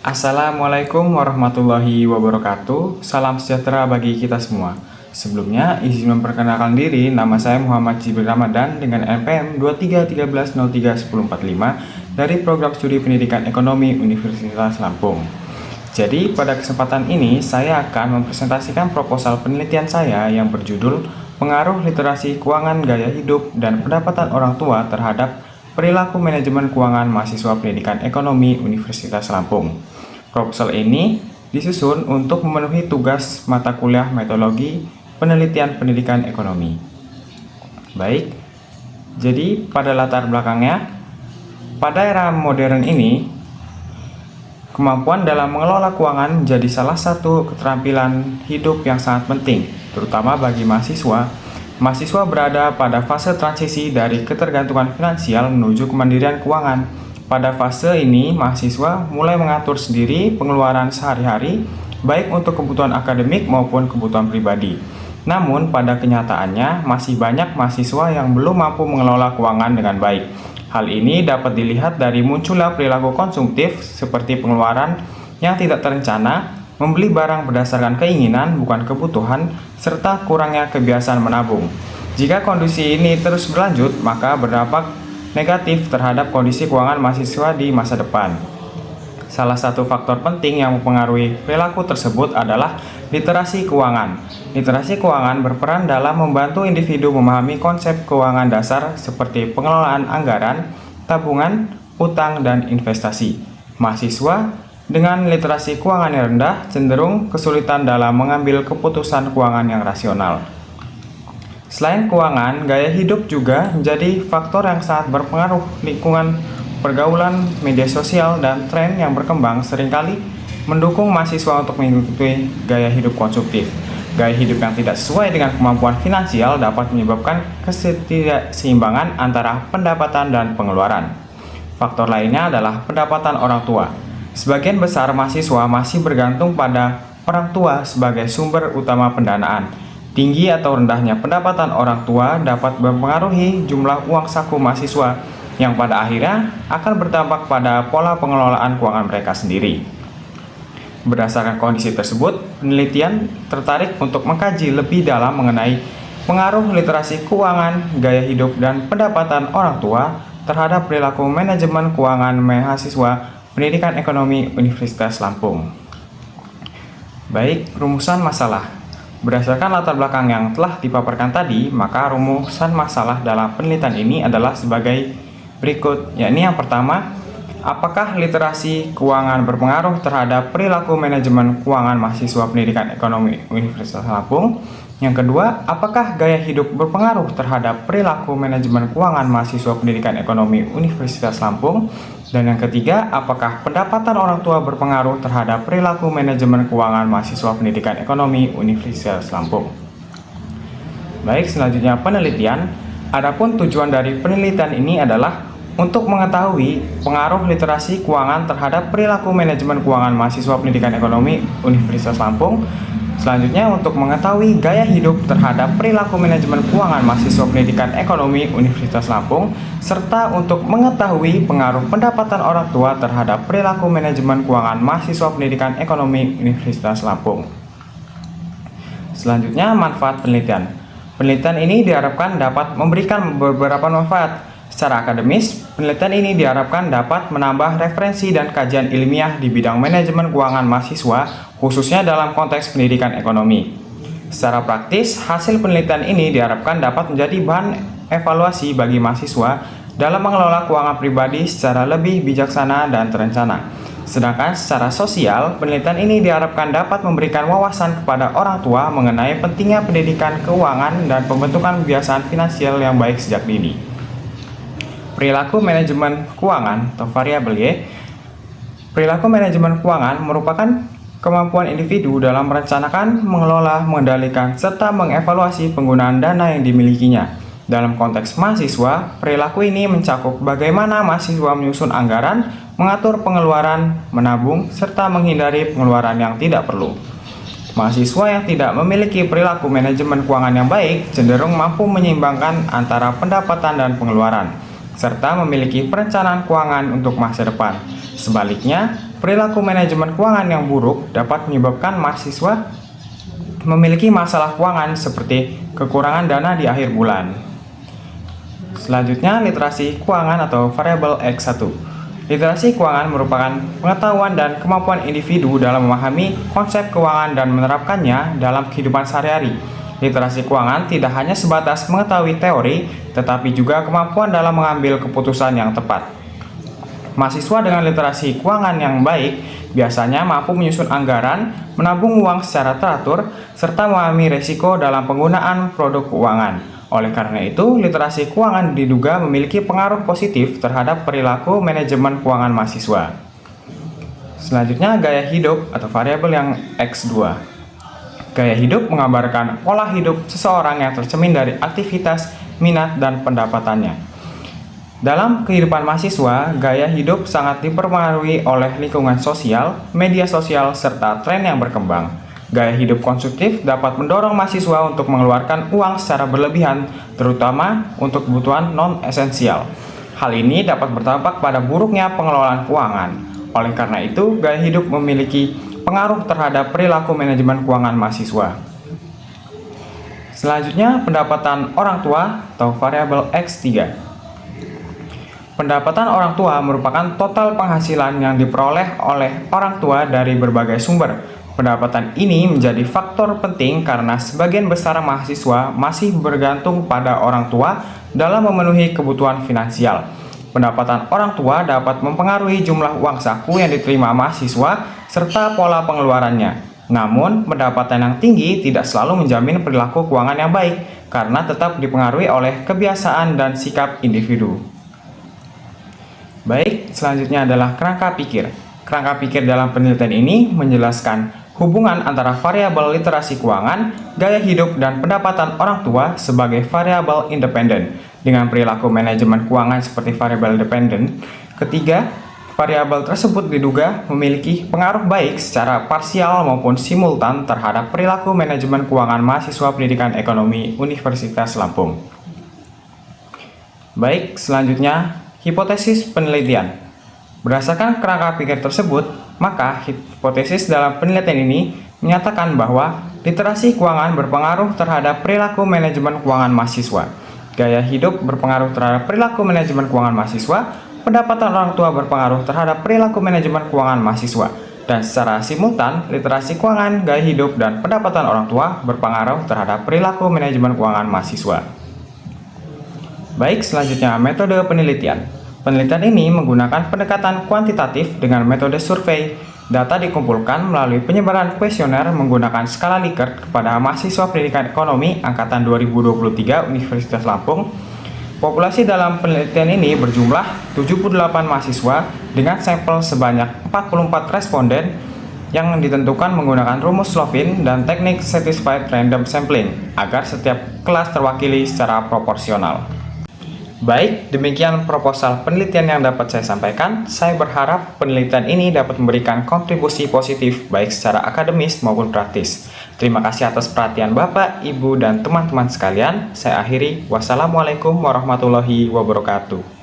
Assalamualaikum warahmatullahi wabarakatuh. Salam sejahtera bagi kita semua. Sebelumnya, izin memperkenalkan diri. Nama saya Muhammad Jibril Ramadan dengan NPM 2313031045 dari Program Studi Pendidikan Ekonomi Universitas Lampung. Jadi, pada kesempatan ini saya akan mempresentasikan proposal penelitian saya yang berjudul Pengaruh Literasi Keuangan Gaya Hidup dan Pendapatan Orang Tua terhadap Perilaku Manajemen Keuangan Mahasiswa Pendidikan Ekonomi Universitas Lampung. Proposal ini disusun untuk memenuhi tugas mata kuliah metodologi penelitian pendidikan ekonomi. Baik, jadi pada latar belakangnya, pada era modern ini, kemampuan dalam mengelola keuangan menjadi salah satu keterampilan hidup yang sangat penting, terutama bagi mahasiswa. Mahasiswa berada pada fase transisi dari ketergantungan finansial menuju kemandirian keuangan. Pada fase ini, mahasiswa mulai mengatur sendiri pengeluaran sehari-hari, baik untuk kebutuhan akademik maupun kebutuhan pribadi. Namun, pada kenyataannya, masih banyak mahasiswa yang belum mampu mengelola keuangan dengan baik. Hal ini dapat dilihat dari munculnya perilaku konsumtif seperti pengeluaran yang tidak terencana, membeli barang berdasarkan keinginan bukan kebutuhan, serta kurangnya kebiasaan menabung. Jika kondisi ini terus berlanjut, maka berdampak negatif terhadap kondisi keuangan mahasiswa di masa depan. Salah satu faktor penting yang mempengaruhi perilaku tersebut adalah literasi keuangan. Literasi keuangan berperan dalam membantu individu memahami konsep keuangan dasar seperti pengelolaan anggaran, tabungan, utang, dan investasi. Mahasiswa dengan literasi keuangan yang rendah cenderung kesulitan dalam mengambil keputusan keuangan yang rasional. Selain keuangan, gaya hidup juga menjadi faktor yang sangat berpengaruh. Lingkungan, pergaulan, media sosial, dan tren yang berkembang seringkali mendukung mahasiswa untuk mengikuti gaya hidup konsumtif. Gaya hidup yang tidak sesuai dengan kemampuan finansial dapat menyebabkan ketidakseimbangan antara pendapatan dan pengeluaran. Faktor lainnya adalah pendapatan orang tua. Sebagian besar mahasiswa masih bergantung pada orang tua sebagai sumber utama pendanaan. Tinggi atau rendahnya pendapatan orang tua dapat mempengaruhi jumlah uang saku mahasiswa yang pada akhirnya akan berdampak pada pola pengelolaan keuangan mereka sendiri. Berdasarkan kondisi tersebut, penelitian tertarik untuk mengkaji lebih dalam mengenai pengaruh literasi keuangan, gaya hidup, dan pendapatan orang tua terhadap perilaku manajemen keuangan mahasiswa Pendidikan Ekonomi Universitas Lampung. Baik, rumusan masalah. Berdasarkan latar belakang yang telah dipaparkan tadi, maka rumusan masalah dalam penelitian ini adalah sebagai berikut, yakni yang pertama, apakah literasi keuangan berpengaruh terhadap perilaku manajemen keuangan mahasiswa Pendidikan Ekonomi Universitas Lampung? Yang kedua, apakah gaya hidup berpengaruh terhadap perilaku manajemen keuangan mahasiswa Pendidikan Ekonomi Universitas Lampung? Dan yang ketiga, apakah pendapatan orang tua berpengaruh terhadap perilaku manajemen keuangan mahasiswa Pendidikan Ekonomi Universitas Lampung? Baik, selanjutnya penelitian. Adapun tujuan dari penelitian ini adalah untuk mengetahui pengaruh literasi keuangan terhadap perilaku manajemen keuangan mahasiswa Pendidikan Ekonomi Universitas Lampung. Selanjutnya, untuk mengetahui gaya hidup terhadap perilaku manajemen keuangan mahasiswa Pendidikan Ekonomi Universitas Lampung, serta untuk mengetahui pengaruh pendapatan orang tua terhadap perilaku manajemen keuangan mahasiswa Pendidikan Ekonomi Universitas Lampung. Selanjutnya, manfaat penelitian. Penelitian ini diharapkan dapat memberikan beberapa manfaat. Secara akademis, penelitian ini diharapkan dapat menambah referensi dan kajian ilmiah di bidang manajemen keuangan mahasiswa, khususnya dalam konteks pendidikan ekonomi. Secara praktis, hasil penelitian ini diharapkan dapat menjadi bahan evaluasi bagi mahasiswa dalam mengelola keuangan pribadi secara lebih bijaksana dan terencana. Sedangkan secara sosial, penelitian ini diharapkan dapat memberikan wawasan kepada orang tua mengenai pentingnya pendidikan keuangan dan pembentukan kebiasaan finansial yang baik sejak dini. Perilaku manajemen keuangan atau variabel Y. Perilaku manajemen keuangan merupakan kemampuan individu dalam merencanakan, mengelola, mengendalikan, serta mengevaluasi penggunaan dana yang dimilikinya. Dalam konteks mahasiswa, perilaku ini mencakup bagaimana mahasiswa menyusun anggaran, mengatur pengeluaran, menabung, serta menghindari pengeluaran yang tidak perlu. Mahasiswa yang tidak memiliki perilaku manajemen keuangan yang baik cenderung mampu menyeimbangkan antara pendapatan dan pengeluaran, serta memiliki perencanaan keuangan untuk masa depan. Sebaliknya, perilaku manajemen keuangan yang buruk dapat menyebabkan mahasiswa memiliki masalah keuangan seperti kekurangan dana di akhir bulan. Selanjutnya, literasi keuangan atau variabel X1. Literasi keuangan merupakan pengetahuan dan kemampuan individu dalam memahami konsep keuangan dan menerapkannya dalam kehidupan sehari-hari. Literasi keuangan tidak hanya sebatas mengetahui teori, tetapi juga kemampuan dalam mengambil keputusan yang tepat. Mahasiswa dengan literasi keuangan yang baik biasanya mampu menyusun anggaran, menabung uang secara teratur, serta memahami risiko dalam penggunaan produk keuangan. Oleh karena itu, literasi keuangan diduga memiliki pengaruh positif terhadap perilaku manajemen keuangan mahasiswa. Selanjutnya, gaya hidup atau variabel yang X2. Gaya hidup menggambarkan pola hidup seseorang yang tercermin dari aktivitas, minat, dan pendapatannya. Dalam kehidupan mahasiswa, gaya hidup sangat dipengaruhi oleh lingkungan sosial, media sosial, serta tren yang berkembang. Gaya hidup konsumtif dapat mendorong mahasiswa untuk mengeluarkan uang secara berlebihan, terutama untuk kebutuhan non-esensial. Hal ini dapat berdampak pada buruknya pengelolaan keuangan. Oleh karena itu, gaya hidup memiliki pengaruh terhadap perilaku manajemen keuangan mahasiswa. Selanjutnya, pendapatan orang tua atau variabel X3. Pendapatan orang tua merupakan total penghasilan yang diperoleh oleh orang tua dari berbagai sumber. Pendapatan ini menjadi faktor penting karena sebagian besar mahasiswa masih bergantung pada orang tua dalam memenuhi kebutuhan finansial. Pendapatan orang tua dapat mempengaruhi jumlah uang saku yang diterima mahasiswa serta pola pengeluarannya. Namun, pendapatan yang tinggi tidak selalu menjamin perilaku keuangan yang baik karena tetap dipengaruhi oleh kebiasaan dan sikap individu. Baik, selanjutnya adalah kerangka pikir. Kerangka pikir dalam penelitian ini menjelaskan hubungan antara variabel literasi keuangan, gaya hidup, dan pendapatan orang tua sebagai variabel independen dengan perilaku manajemen keuangan seperti variabel dependen. Ketiga, variabel tersebut diduga memiliki pengaruh baik secara parsial maupun simultan terhadap perilaku manajemen keuangan mahasiswa pendidikan ekonomi Universitas Lampung. Baik, selanjutnya hipotesis penelitian. Berdasarkan kerangka pikir tersebut, maka hipotesis dalam penelitian ini menyatakan bahwa literasi keuangan berpengaruh terhadap perilaku manajemen keuangan mahasiswa. Gaya hidup berpengaruh terhadap perilaku manajemen keuangan mahasiswa, pendapatan orang tua berpengaruh terhadap perilaku manajemen keuangan mahasiswa, dan secara simultan, literasi keuangan, gaya hidup, dan pendapatan orang tua berpengaruh terhadap perilaku manajemen keuangan mahasiswa. Baik, selanjutnya metode penelitian. Penelitian ini menggunakan pendekatan kuantitatif dengan metode survei. Data dikumpulkan melalui penyebaran kuesioner menggunakan skala Likert kepada mahasiswa pendidikan ekonomi angkatan 2023 Universitas Lampung. Populasi dalam penelitian ini berjumlah 78 mahasiswa dengan sampel sebanyak 44 responden yang ditentukan menggunakan rumus Slovin dan teknik Satisfied Random Sampling agar setiap kelas terwakili secara proporsional. Baik, demikian proposal penelitian yang dapat saya sampaikan. Saya berharap penelitian ini dapat memberikan kontribusi positif baik secara akademis maupun praktis. Terima kasih atas perhatian Bapak, Ibu, dan teman-teman sekalian. Saya akhiri. Wassalamualaikum warahmatullahi wabarakatuh.